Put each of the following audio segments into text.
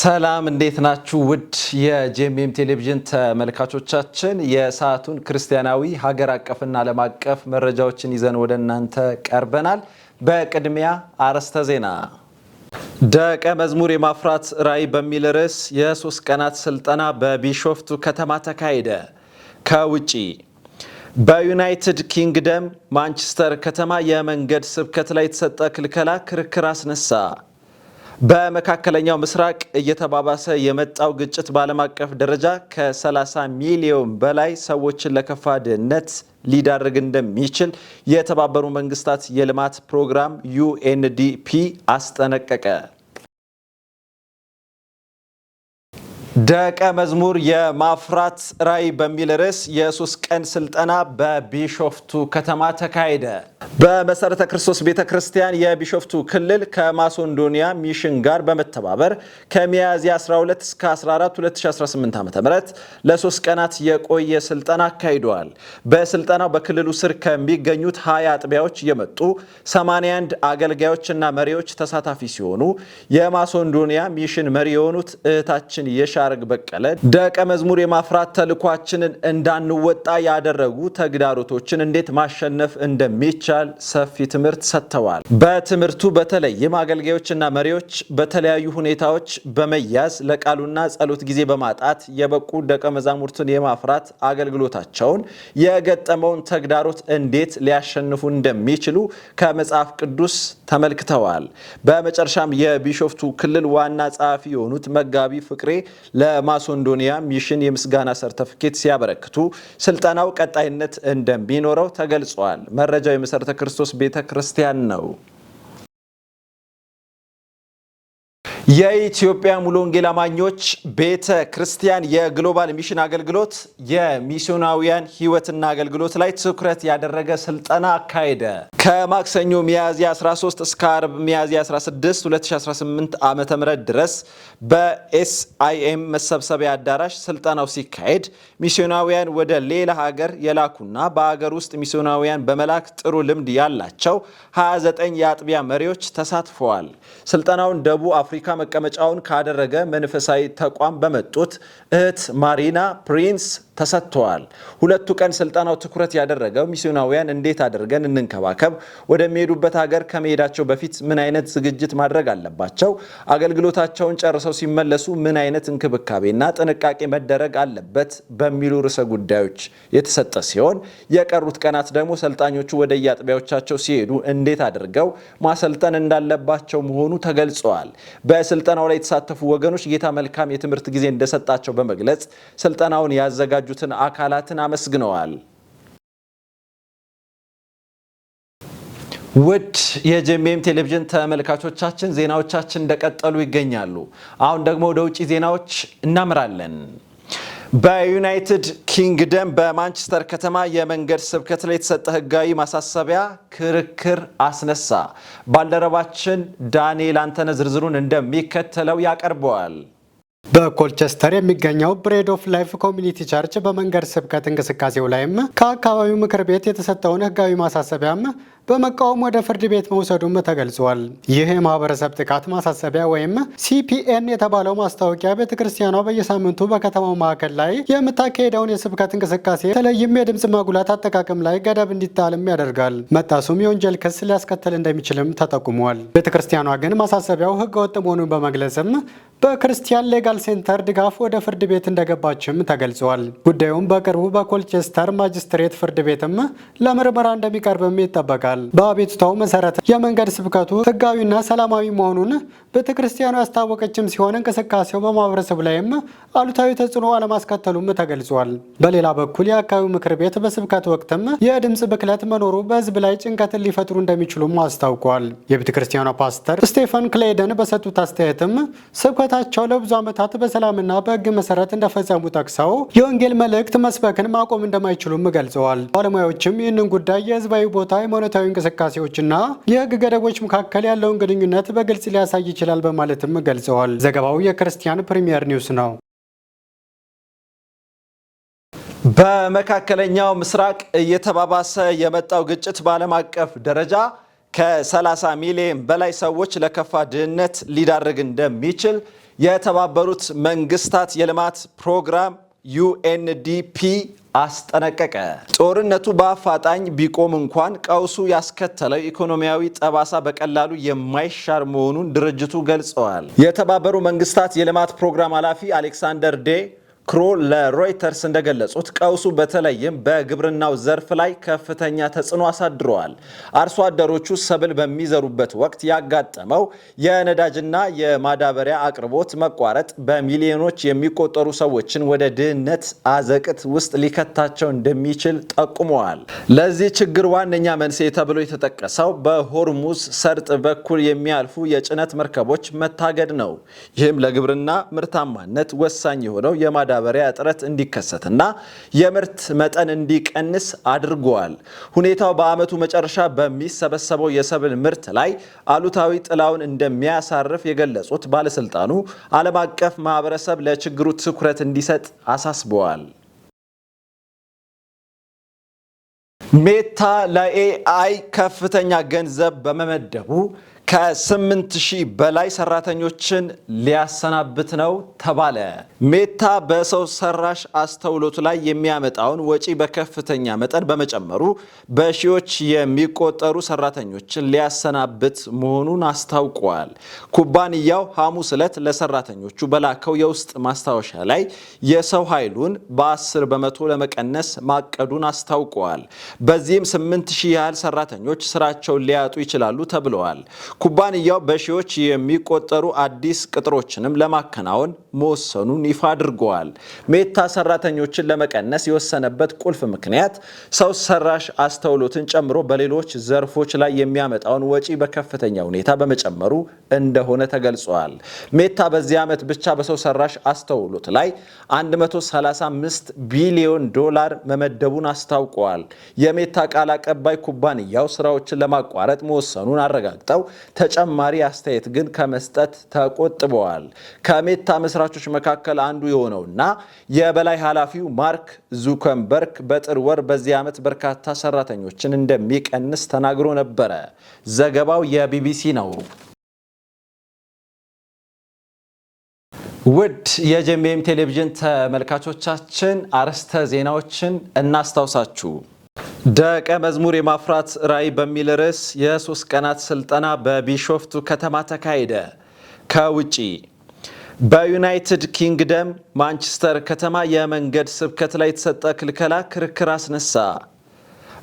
ሰላም እንዴት ናችሁ? ውድ የጄኤምኤም ቴሌቪዥን ተመልካቾቻችን የሰዓቱን ክርስቲያናዊ ሀገር አቀፍና ዓለም አቀፍ መረጃዎችን ይዘን ወደ እናንተ ቀርበናል። በቅድሚያ አርዕስተ ዜና። ደቀ መዝሙር የማፍራት ራዕይ በሚል ርዕስ የ3 ቀናት ስልጠና በቢሾፍቱ ከተማ ተካሄደ። ከውጪ በዩናይትድ ኪንግደም ማንቸስተር ከተማ የመንገድ ስብከት ላይ የተሰጠ ክልከላ ክርክር አስነሳ። በመካከለኛው ምስራቅ እየተባባሰ የመጣው ግጭት በዓለም አቀፍ ደረጃ ከ30 ሚሊዮን በላይ ሰዎችን ለከፋ ድህነት ሊዳርግ እንደሚችል የተባበሩት መንግስታት የልማት ፕሮግራም UNDP አስጠነቀቀ። ደቀ መዝሙር የማፍራት ራዕይ በሚል ርዕስ የ3 ቀን ስልጠና በቢሾፍቱ ከተማ ተካሄደ። በመሰረተ ክርስቶስ ቤተክርስቲያን የቢሾፍቱ ክልል ከማሶንዶኒያ ሚሽን ጋር በመተባበር ከሚያዝያ 12 እስከ 14 2018 ዓ.ም ለ3 ቀናት የቆየ ስልጠና አካሂደዋል። በስልጠናው በክልሉ ስር ከሚገኙት 20 አጥቢያዎች የመጡ 81 አገልጋዮችና መሪዎች ተሳታፊ ሲሆኑ የማሶንዶኒያ ሚሽን መሪ የሆኑት እህታችን የሻርግ በቀለ ደቀ መዝሙር የማፍራት ተልኳችንን እንዳንወጣ ያደረጉ ተግዳሮቶችን እንዴት ማሸነፍ እንደሚቻል ሰፊ ትምህርት ሰጥተዋል። በትምህርቱ በተለይም አገልጋዮችና መሪዎች በተለያዩ ሁኔታዎች በመያዝ ለቃሉና ጸሎት ጊዜ በማጣት የበቁ ደቀ መዛሙርትን የማፍራት አገልግሎታቸውን የገጠመውን ተግዳሮት እንዴት ሊያሸንፉ እንደሚችሉ ከመጽሐፍ ቅዱስ ተመልክተዋል። በመጨረሻም የቢሾፍቱ ክልል ዋና ጸሐፊ የሆኑት መጋቢ ፍቅሬ ለማሶንዶኒያ ሚሽን የምስጋና ሰርተፊኬት ሲያበረክቱ ስልጠናው ቀጣይነት እንደሚኖረው ተገልጿል። መረጃው የመሰረተ ክርስቶስ ቤተክርስቲያን ነው። የኢትዮጵያ ሙሉ ወንጌል አማኞች ቤተ ክርስቲያን የግሎባል ሚሽን አገልግሎት የሚስዮናውያን ሕይወትና አገልግሎት ላይ ትኩረት ያደረገ ስልጠና አካሄደ። ከማክሰኞ ሚያዝያ 13 እስከ አርብ ሚያዝያ 16 2018 ዓ.ም ድረስ በኤስአይኤም መሰብሰቢያ አዳራሽ ስልጠናው ሲካሄድ ሚስዮናውያን ወደ ሌላ ሀገር የላኩና በሀገር ውስጥ ሚስዮናውያን በመላክ ጥሩ ልምድ ያላቸው 29 የአጥቢያ መሪዎች ተሳትፈዋል። ስልጠናውን ደቡብ አፍሪካ መቀመጫውን ካደረገ መንፈሳዊ ተቋም በመጡት እህት ማሪና ፕሪንስ ተሰጥተዋል። 2 ቀን ስልጠናው ትኩረት ያደረገው ሚስዮናውያን እንዴት አድርገን እንንከባከብ፣ ወደሚሄዱበት ሀገር ከመሄዳቸው በፊት ምን አይነት ዝግጅት ማድረግ አለባቸው፣ አገልግሎታቸውን ጨርሰው ሲመለሱ ምን አይነት እንክብካቤና ጥንቃቄ መደረግ አለበት በሚሉ ርዕሰ ጉዳዮች የተሰጠ ሲሆን የቀሩት ቀናት ደግሞ ሰልጣኞቹ ወደ የአጥቢያዎቻቸው ሲሄዱ እንዴት አድርገው ማሰልጠን እንዳለባቸው መሆኑ ተገልጸዋል። በስልጠናው ላይ የተሳተፉ ወገኖች ጌታ መልካም የትምህርት ጊዜ እንደሰጣቸው በመግለጽ ስልጠናውን ያዘጋጁትን አካላትን አመስግነዋል። ውድ የጄኤምኤም ቴሌቪዥን ተመልካቾቻችን ዜናዎቻችን እንደቀጠሉ ይገኛሉ። አሁን ደግሞ ወደ ውጪ ዜናዎች እናምራለን። በዩናይትድ ኪንግደም በማንቸስተር ከተማ የመንገድ ስብከት ላይ የተሰጠ ሕጋዊ ማሳሰቢያ ክርክር አስነሳ። ባልደረባችን ዳንኤል አንተነ ዝርዝሩን እንደሚከተለው ያቀርበዋል። በኮልቸስተር የሚገኘው ብሬድ ኦፍ ላይፍ ኮሚኒቲ ቸርች በመንገድ ስብከት እንቅስቃሴው ላይም ከአካባቢው ምክር ቤት የተሰጠውን ሕጋዊ ማሳሰቢያም በመቃወም ወደ ፍርድ ቤት መውሰዱም ተገልጿል። ይህ የማህበረሰብ ጥቃት ማሳሰቢያ ወይም CPN የተባለው ማስታወቂያ ቤተክርስቲያኗ በየሳምንቱ በከተማው ማዕከል ላይ የምታካሄደውን የስብከት እንቅስቃሴ በተለይም የድምፅ ማጉላት አጠቃቀም ላይ ገደብ እንዲጣልም ያደርጋል። መጣሱም የወንጀል ክስ ሊያስከትል እንደሚችልም ተጠቁሟል። ቤተክርስቲያኗ ግን ማሳሰቢያው ህገወጥ መሆኑን በመግለጽም በክርስቲያን ሌጋል ሴንተር ድጋፍ ወደ ፍርድ ቤት እንደገባችም ተገልጿል። ጉዳዩም በቅርቡ በኮልቸስተር ማጅስትሬት ፍርድ ቤትም ለምርመራ እንደሚቀርብም ይጠበቃል። በአቤቱታው መሰረት የመንገድ ስብከቱ ህጋዊና ሰላማዊ መሆኑን ቤተክርስቲያኑ ያስታወቀችም ሲሆን እንቅስቃሴው በማህበረሰቡ ላይም አሉታዊ ተጽዕኖ አለማስከተሉም ተገልጿል። በሌላ በኩል የአካባቢው ምክር ቤት በስብከት ወቅትም የድምፅ ብክለት መኖሩ በህዝብ ላይ ጭንቀትን ሊፈጥሩ እንደሚችሉም አስታውቋል። የቤተክርስቲያኗ ፓስተር ስቴፈን ክሌደን በሰጡት አስተያየትም ስብከታቸው ለብዙ ዓመታት በሰላምና በህግ መሰረት እንደፈጸሙ ጠቅሰው የወንጌል መልእክት መስበክን ማቆም እንደማይችሉም ገልጸዋል። ባለሙያዎችም ይህንን ጉዳይ የህዝባዊ ቦታ ሃይማኖታዊ እንቅስቃሴዎችና የህግ ገደቦች መካከል ያለውን ግንኙነት በግልጽ ሊያሳይ ይችላል በማለትም ገልጸዋል። ዘገባው የክርስቲያን ፕሪሚየር ኒውስ ነው። በመካከለኛው ምስራቅ እየተባባሰ የመጣው ግጭት በዓለም አቀፍ ደረጃ ከ30 ሚሊዮን በላይ ሰዎች ለከፋ ድህነት ሊዳርግ እንደሚችል የተባበሩት መንግስታት የልማት ፕሮግራም UNDP አስጠነቀቀ። ጦርነቱ በአፋጣኝ ቢቆም እንኳን ቀውሱ ያስከተለው ኢኮኖሚያዊ ጠባሳ በቀላሉ የማይሻር መሆኑን ድርጅቱ ገልጸዋል። የተባበሩት መንግስታት የልማት ፕሮግራም ኃላፊ አሌክሳንደር ዴ ክሮ ለሮይተርስ እንደገለጹት ቀውሱ በተለይም በግብርናው ዘርፍ ላይ ከፍተኛ ተጽዕኖ አሳድረዋል። አርሶ አደሮቹ ሰብል በሚዘሩበት ወቅት ያጋጠመው የነዳጅና የማዳበሪያ አቅርቦት መቋረጥ በሚሊዮኖች የሚቆጠሩ ሰዎችን ወደ ድህነት አዘቅት ውስጥ ሊከታቸው እንደሚችል ጠቁመዋል። ለዚህ ችግር ዋነኛ መንስኤ ተብሎ የተጠቀሰው በሆርሙዝ ሰርጥ በኩል የሚያልፉ የጭነት መርከቦች መታገድ ነው። ይህም ለግብርና ምርታማነት ወሳኝ የሆነው የማዳበሪያ እጥረት እንዲከሰትና የምርት መጠን እንዲቀንስ አድርጓል። ሁኔታው በዓመቱ መጨረሻ በሚሰበሰበው የሰብል ምርት ላይ አሉታዊ ጥላውን እንደሚያሳርፍ የገለጹት ባለስልጣኑ ዓለም አቀፍ ማህበረሰብ ለችግሩ ትኩረት እንዲሰጥ አሳስበዋል። ሜታ ለኤአይ ከፍተኛ ገንዘብ በመመደቡ ከ8000 በላይ ሰራተኞችን ሊያሰናብት ነው ተባለ። ሜታ በሰው ሰራሽ አስተውሎት ላይ የሚያመጣውን ወጪ በከፍተኛ መጠን በመጨመሩ በሺዎች የሚቆጠሩ ሰራተኞችን ሊያሰናብት መሆኑን አስታውቋል። ኩባንያው ሐሙስ ዕለት ለሰራተኞቹ በላከው የውስጥ ማስታወሻ ላይ የሰው ኃይሉን በ10 በመቶ ለመቀነስ ማቀዱን አስታውቋል። በዚህም 8000 ያህል ሰራተኞች ስራቸውን ሊያጡ ይችላሉ ተብለዋል። ኩባንያው በሺዎች የሚቆጠሩ አዲስ ቅጥሮችንም ለማከናወን መወሰኑን ይፋ አድርገዋል። ሜታ ሰራተኞችን ለመቀነስ የወሰነበት ቁልፍ ምክንያት ሰው ሰራሽ አስተውሎትን ጨምሮ በሌሎች ዘርፎች ላይ የሚያመጣውን ወጪ በከፍተኛ ሁኔታ በመጨመሩ እንደሆነ ተገልጿል። ሜታ በዚህ ዓመት ብቻ በሰው ሰራሽ አስተውሎት ላይ 135 ቢሊዮን ዶላር መመደቡን አስታውቀዋል። የሜታ ቃል አቀባይ ኩባንያው ስራዎችን ለማቋረጥ መወሰኑን አረጋግጠው ተጨማሪ አስተያየት ግን ከመስጠት ተቆጥበዋል። ከሜታ መስራቾች መካከል አንዱ የሆነውና የበላይ ኃላፊው ማርክ ዙከንበርግ በጥር ወር በዚህ ዓመት በርካታ ሰራተኞችን እንደሚቀንስ ተናግሮ ነበረ። ዘገባው የቢቢሲ ነው። ውድ የጄኤምኤም ቴሌቪዥን ተመልካቾቻችን አርዕስተ ዜናዎችን እናስታውሳችሁ። ደቀ መዝሙር የማፍራት ራዕይ በሚል ርዕስ የ3 ቀናት ስልጠና በቢሾፍቱ ከተማ ተካሄደ። ከውጪ በዩናይትድ ኪንግደም ማንቸስተር ከተማ የመንገድ ስብከት ላይ የተሰጠ ክልከላ ክርክር አስነሳ።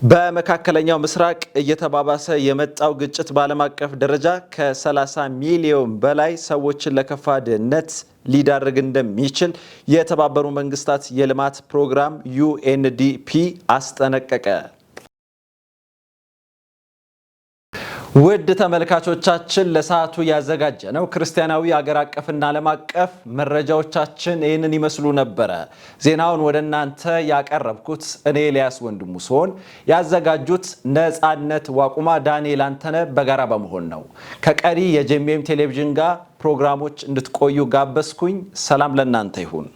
በመካከለኛው ምስራቅ እየተባባሰ የመጣው ግጭት በዓለም አቀፍ ደረጃ ከ30 ሚሊዮን በላይ ሰዎችን ለከፋ ድህነት ሊዳርግ እንደሚችል የተባበሩት መንግስታት የልማት ፕሮግራም UNDP አስጠነቀቀ። ውድ ተመልካቾቻችን ለሰዓቱ ያዘጋጀነው ክርስቲያናዊ አገር አቀፍና ዓለም አቀፍ መረጃዎቻችን ይህንን ይመስሉ ነበረ። ዜናውን ወደ እናንተ ያቀረብኩት እኔ ኤልያስ ወንድሙ ሲሆን ያዘጋጁት ነፃነት ዋቁማ፣ ዳንኤል አንተነ በጋራ በመሆን ነው። ከቀሪ የጄኤምኤም ቴሌቪዥን ጋር ፕሮግራሞች እንድትቆዩ ጋበዝኩኝ። ሰላም ለእናንተ ይሁን።